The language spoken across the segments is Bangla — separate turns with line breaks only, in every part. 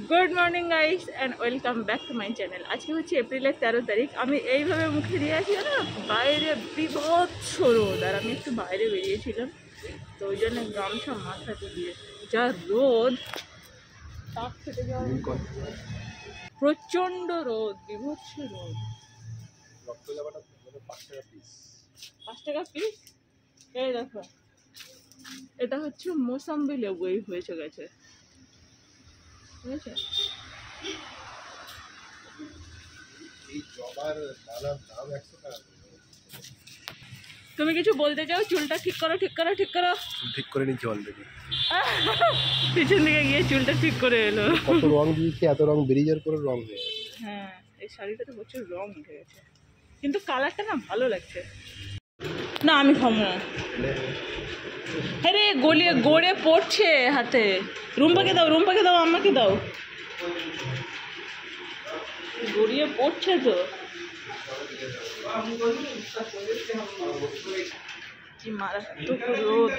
Good morning guys and welcome back to my channel. आज के হচ্ছে এপ্রিলের 13 তারিখ। আমি এইভাবে মুখে দিয়ে আছি না, বাইরে বিভৎস রোদ, আর আমি একটু বাইরে বেরিয়েছিলাম তো ওই জন্য গামছা মাথাতে দিয়ে যা রোদ, তাপ ফেটে যাওয়া, প্রচণ্ড রোদ, বিভৎস রোদ। 5 টাকা পিস। এই দেখো, এটা হচ্ছে মৌসম্বি লেবু, এই হয়েছে গেছে, বুঝেছো? তুমি কিছু বলতে চাও? চুলটা ঠিক করো, ঠিক করো, ঠিক করো।
ঠিক করে নিচ্ছি অলরেডি।
পিছন দিকে গিয়ে চুলটা ঠিক করে এলো।
কত রং দিয়েছি, এত রং বেরিয়ে যাওয়ার পরে রং হয়ে গেছে।
হ্যাঁ, এই শাড়িটাতে প্রচুর রং উঠে গেছে, কিন্তু কালারটা না ভালো লাগছে। না আমি খাবো না। আরে গলিয়ে গড়ে পড়ছে হাতে। রুম্পাকে দাও, রুম্পাকে দাও, আমাকে দাও। গড়িয়ে পড়ছে তো। কি মারাত্মক রোদ।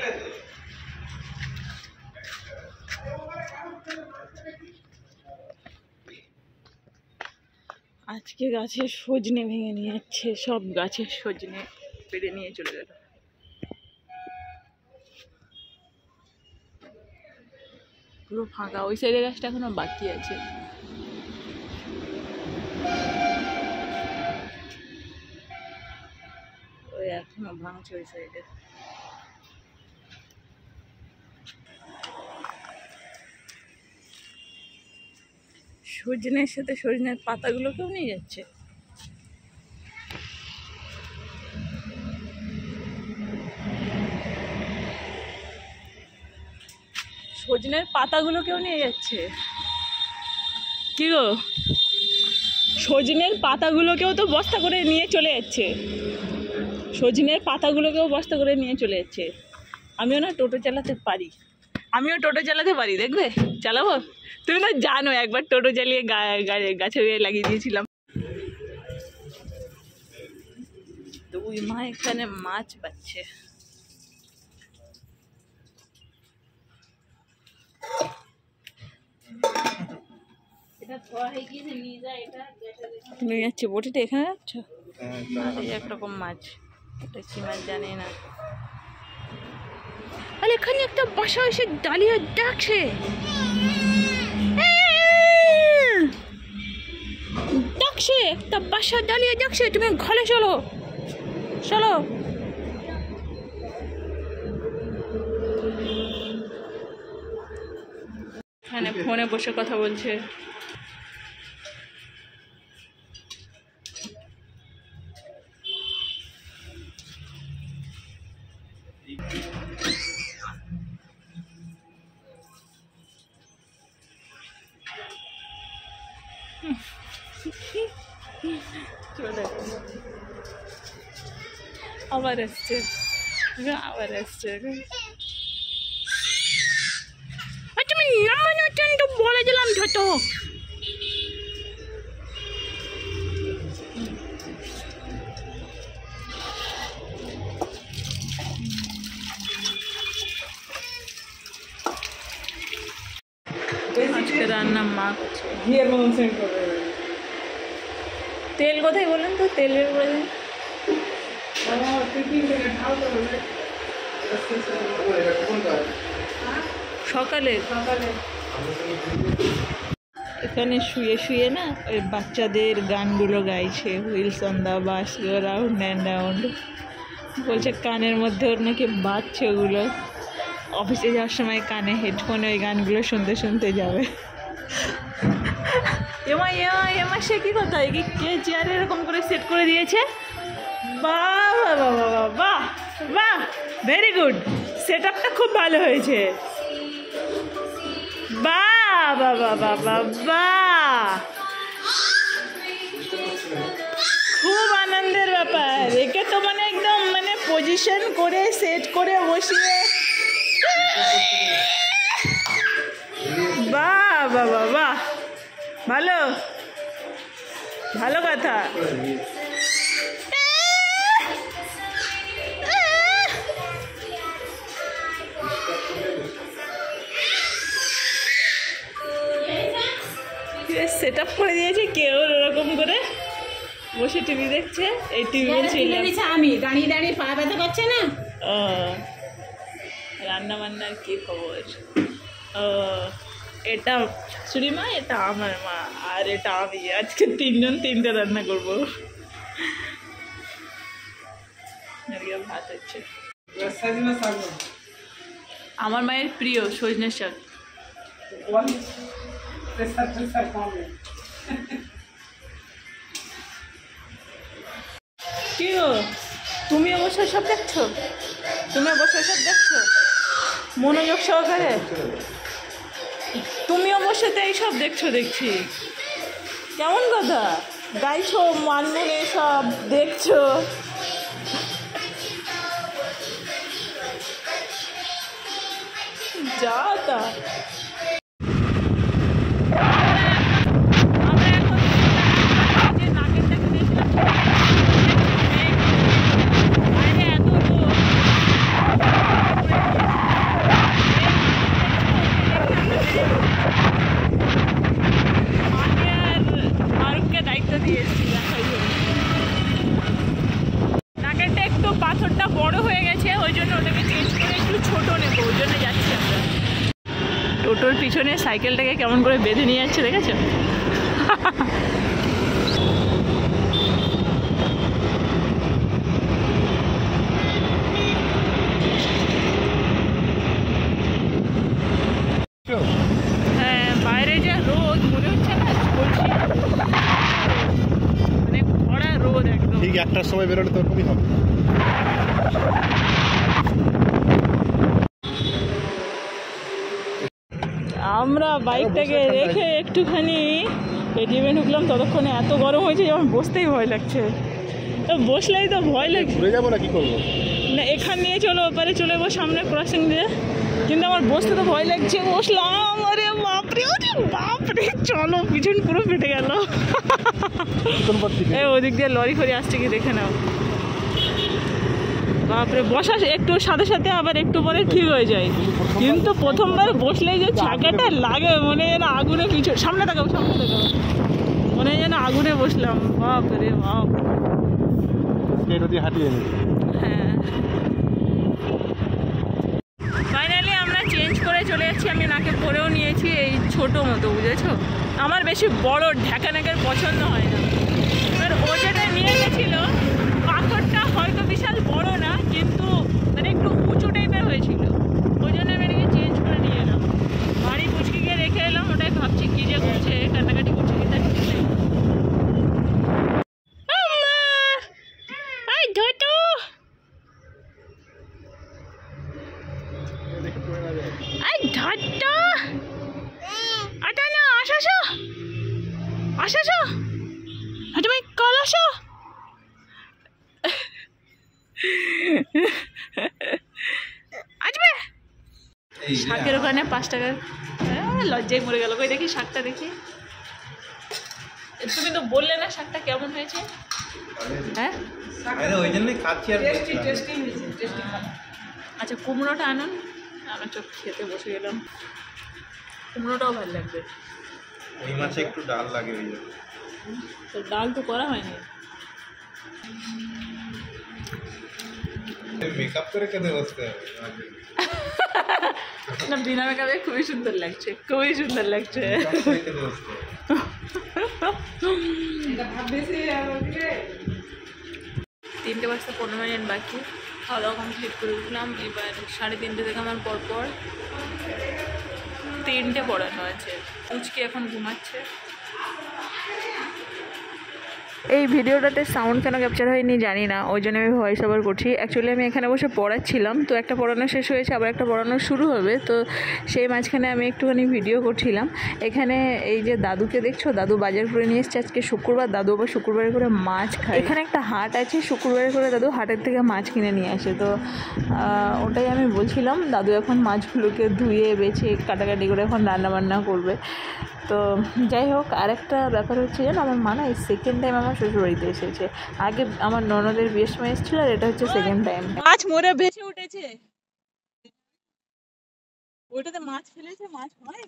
আজকে গাছের সজনে ভেঙে নিয়ে যাচ্ছে, সব গাছের সজনে পেড়ে নিয়ে চলে গেল। পুরো ফাঁকা। ওই সাইডের গাছটা এখনো বাকি আছে। ওই এখনো ভাঙছে ওই সাইডে। সজনের সাথে সজনের পাতাগুলোকেও নিয়ে যাচ্ছে। সজনের পাতাগুলোকেও নিয়ে যাচ্ছে। কি গো, সজনের পাতাগুলোকেও তো বস্তা করে নিয়ে চলে যাচ্ছে। সজনের পাতাগুলোকেও বস্তা করে নিয়ে চলে যাচ্ছে। আমিও না টোটো চালাতে পারি, আমিও টোটো চালাতে পারি, দেখবে? চালাবো? তুমি তো জানো একবার টোটো চালিয়ে গাছের গায়ে লাগিয়ে দিয়েছিলাম। তো ওই মা এখানে মাছ পাচ্ছে। তুমি যাচ্ছি বটিতে, এখানে যাচ্ছ? একরকম মাছ, এটা কি মাছ জানি না। আরে এখানে একটা বাসা এসে দাঁড়িয়ে ডাকছে, ডাকছে, একটা বাসা দাঁড়িয়ে ডাকছে, তুমি ঘরে চলো, চলো। এখানে ফোনে বসে কথা বলছে। আবার আসছে, আবার আসছে। তুমি নামানো তো বলে দিলাম ছোট। আজকে রান্না মা করছে। তেল কোথায় বলেন তো? তেলের উপরে সকালে এখানে শুয়ে শুয়ে না ওই বাচ্চাদের গানগুলো গাইছে। Wheels on the bus go round and round. বলছে কানের মধ্যে ওর নাকি বাজছে ওগুলো। অফিসে যাওয়ার সময় কানে হেডফোনে ওই গানগুলো শুনতে শুনতে যাবে। এমা সে কি কথা, কি কে চেয়ারে এরকম করে সেট করে দিয়েছে? বাহ বাহ বাহ বাহ বাহ, ভেরি গুড, সেট আপটা খুব ভালো হয়েছে। বাহ বাহ বাহ বাহ বাহ বাহ, খুব আনন্দের ব্যাপার। একে তো মানে একদম মানে পজিশন করে সেট করে বসিয়ে, বাহ বাহ বাহ বাহ, ভালো, ভালো কথা। সেট আপ করে দিয়েছে, কেউ এরকম করে বসে টিভি দেখছে। এই টিভি
আমি দাঁড়িয়ে দাঁড়িয়ে পা ব্যথা করছে না।
ও রান্না বান্নার কি খবর? ও এটা শাশুড়ি মা, এটা আমার মা, আর এটা আমি। আজকে তিনজন তিনটা রান্না করবো। ভাত হচ্ছে আমার মায়ের প্রিয় সজনে শাক। কি গো, তুমি অবশ্যই সব দেখছো? তুমি অবশ্যই সব দেখছো মনোযোগ সহকারে? তুমি অবশ্যই তো এইসব দেখছো দেখছি। কেমন কথা গাইছো, মানমনে সব দেখছো। যা তা দায়িত্ব দিয়েছি দেখার জন্য। নাকেরটা একটু পাথরটা বড় হয়ে গেছে, ওই জন্য ওটাকে চেঞ্জ করে একটু ছোট নেবো, ওই জন্য যাচ্ছি আমরা। টোটোর পিছনে সাইকেলটাকে কেমন করে বেঁধে নিয়ে যাচ্ছে দেখেছো? হ্যাঁ, বাইরে যা রোদ মনে হচ্ছে না, বলছি মানে কড়া রোদ একদম।
ঠিক একটার সময় বেরোলে তোর খুবই হবে।
আমরা বাইকটাকে রেখে একটুখানি এটিএমে ঢুকলাম, ততক্ষণে এত গরম হয়েছে যে আমার বসতেই ভয় লাগছে। তো বসলেই তো ভয় লাগছে।
ঘুরে যাবো না কি করবো?
না এখান নিয়ে চলো, ওপারে চলে যাবো সামনে ক্রসিং দিয়ে, কিন্তু আমার বসতে তো ভয় লাগছে। বসলাম, আরে বাপরে, ওরে বাপরে, চলো পিছন পুরো ফেটে গেল। ওদিক দিয়ে লরি ফরি আসছে কি দেখে নাও। বাপরে, বসা একটু সাথে সাথে আবার একটু পরে ঠিক হয়ে যায়, কিন্তু প্রথমবার বসলেই যে চাকাটা লাগে মনে হয় যেন আগুনে পিছু। সামনে তাকাও, সামনে তাকাও, মনে হয় যেন আগুনে বসলাম। বাপরে বাপ। হ্যাঁ, ফাইনালি আমরা চেঞ্জ করে চলে যাচ্ছি। আমি নাকে পরেও নিয়েছি এই ছোটো মতো, বুঝেছো? আমার বেশি বড় ঢাকা নাকের পছন্দ হয় না। এবার ও যেটা নিয়ে গেছিলো পাথরটা হয়তো বিশাল বড় না, কিন্তু মানে একটু উঁচু টাইপের হয়েছিল, ওই জন্য আমি এটাকে চেঞ্জ করে নিয়ে এলাম। বাড়ি পুচকে গিয়ে রেখে এলাম, ওটাই ভাবছি কী যে করছে, কান্নাকাটি করছে কি তার ঠিক নেই। শাকের ওখানে 5 টাকা। লজ্জায় মরে গেল। কই দেখি শাকটা, দেখি। তুমি তো বললে না শাকটা কেমন হয়েছে? হ্যাঁ,
ওই জন্যই খাচ্ছি। আর
আচ্ছা, কুমড়োটা আনুন। আমার চোখ খেতে বসে গেলাম। কুমড়োটাও ভালো লাগবে।
ওই মাছে একটু ডাল লাগে, ওই জন্য।
তো ডাল তো করা হয়নি।
মেকআপ করে কেঁদে বসতে হবে
না, বিনা মেকআপে খুবই সুন্দর লাগছে, খুবই সুন্দর লাগছে। 3:15 বাকি। খাওয়া দাওয়া কমপ্লিট করে উঠলাম। এবার 3:30 থেকে আমার পরপর 3টে পড়ানো আছে। পুচকি এখন ঘুমাচ্ছে। এই ভিডিওটাতে সাউন্ড কেন ক্যাপচার হয়নি জানি না, ওই জন্য আমি ভয়েস ওভার করছি। অ্যাকচুয়ালি আমি এখানে বসে পড়াচ্ছিলাম, তো একটা পড়ানো শেষ হয়েছে, আবার একটা পড়ানো শুরু হবে, তো সেই মাঝখানে আমি একটুখানি ভিডিও করছিলাম। এখানে এই যে দাদুকে দেখছো, দাদু বাজার করে নিয়ে এসছে। আজকে শুক্রবার, দাদু আবার শুক্রবারে করে মাছ খায়। এখানে একটা হাট আছে, শুক্রবারে করে দাদু হাটের থেকে মাছ কিনে নিয়ে আসে। তো ওটাই আমি বলছিলাম, দাদু এখন মাছগুলোকে ধুয়ে বেছে কাটাকাটি করে এখন রান্নাবান্না করবে। তো যাই হোক, আরেকটা ব্যাপার হচ্ছে যেন আমার মা না এই সেকেন্ড টাইম আমার শ্বশুরবাড়িতে এসেছে। আগে আমার ননদের বিয়ের সময় এসেছিল, আর এটা হচ্ছে সেকেন্ড টাইম। মাছ মরে ভেসে উঠেছে, ওইটাতে মাছ ফেলেছে, মাছ হয়।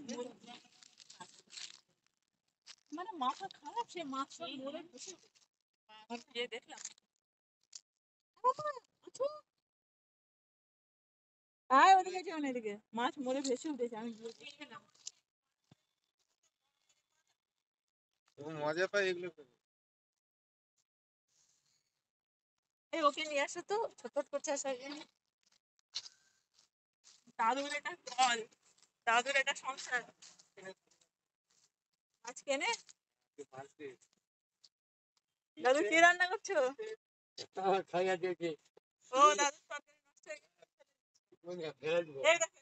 মানে মাথা খারাপ, সে মাছ সব মরে বসে আমার গিয়ে দেখলাম আয় ওদিকে যেমন এদিকে মাছ মরে ভেসে উঠেছে, আমি গিয়ে দেখলাম।
মজা পাই এগুলো করে।
এই ওকে নিয়ে আসো তো, ছটফট করছে আসার জন্য। দাদুর এটা কল, দাদুর এটা সংসার। মাছ কেনে দাদু কি রান্না করছো? ও দাদু তরকারি নষ্ট হয়ে গেছে। এই দেখো,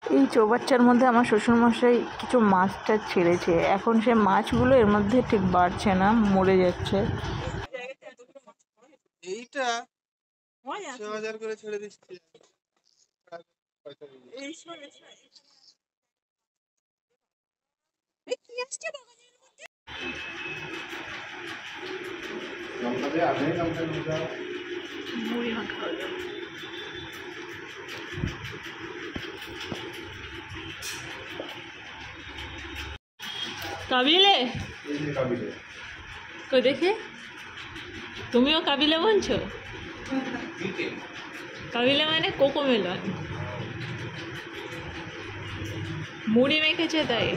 এই চৌবাচ্চার মধ্যে আমার শ্বশুরমশাই কিছু মাছ টাছ ছেড়েছে, এখন সে মাছগুলো এর মধ্যে ঠিক বাড়ছে না, মরে যাচ্ছে।
এইটা
মজা
6,000 করে ছেড়ে দিচ্ছি।
এই শোন, এই কি আসছে বাগানের মধ্যে? মুড়ি মাখা হলো। কাবিলে কই দেখে, তুমিও কাবিলে বলছো? কাবিলে মানে কোকোমেলন, মুড়ি মেখেছে তাই।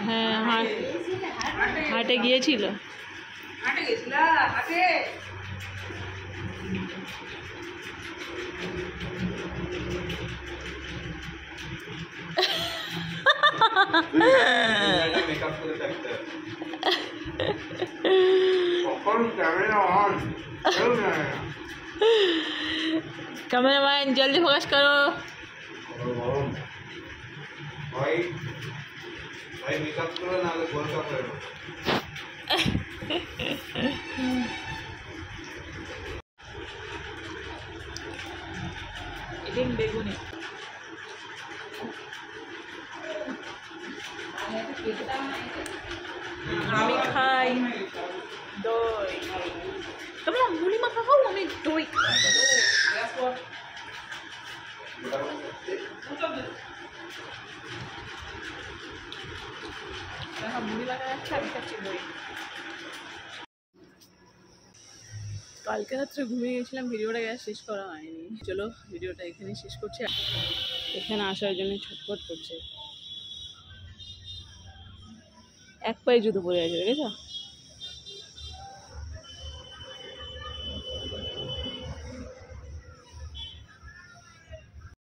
হ্যাঁ, হাটে গিয়েছিল।
মেকআপ করে থাকতে হবে। কখন ক্যামেরা অন কেউ জানে না।
कैमरामैन जल्दी फोकस करो।
গরম ভাই, ভাই মেকআপ করে নাহলে গোল কাপ হয়ে যাবে।
এদিন বেগুনি আমি খাই দই, তোমরা মুড়ি মাখা খাও, আমি দই খাই। মুড়ি মাখা যাচ্ছে, আমি খাচ্ছি দই। কালকে রাত্রে ঘুমিয়ে গেছিলাম, ভিডিওটা শেষ করা হয়নি। চলো ভিডিওটা এখানে শেষ করছি। এখানে আসার জন্য ছটফট করছে, এক পায়ে জুতো পরে আছে, দেখেছো?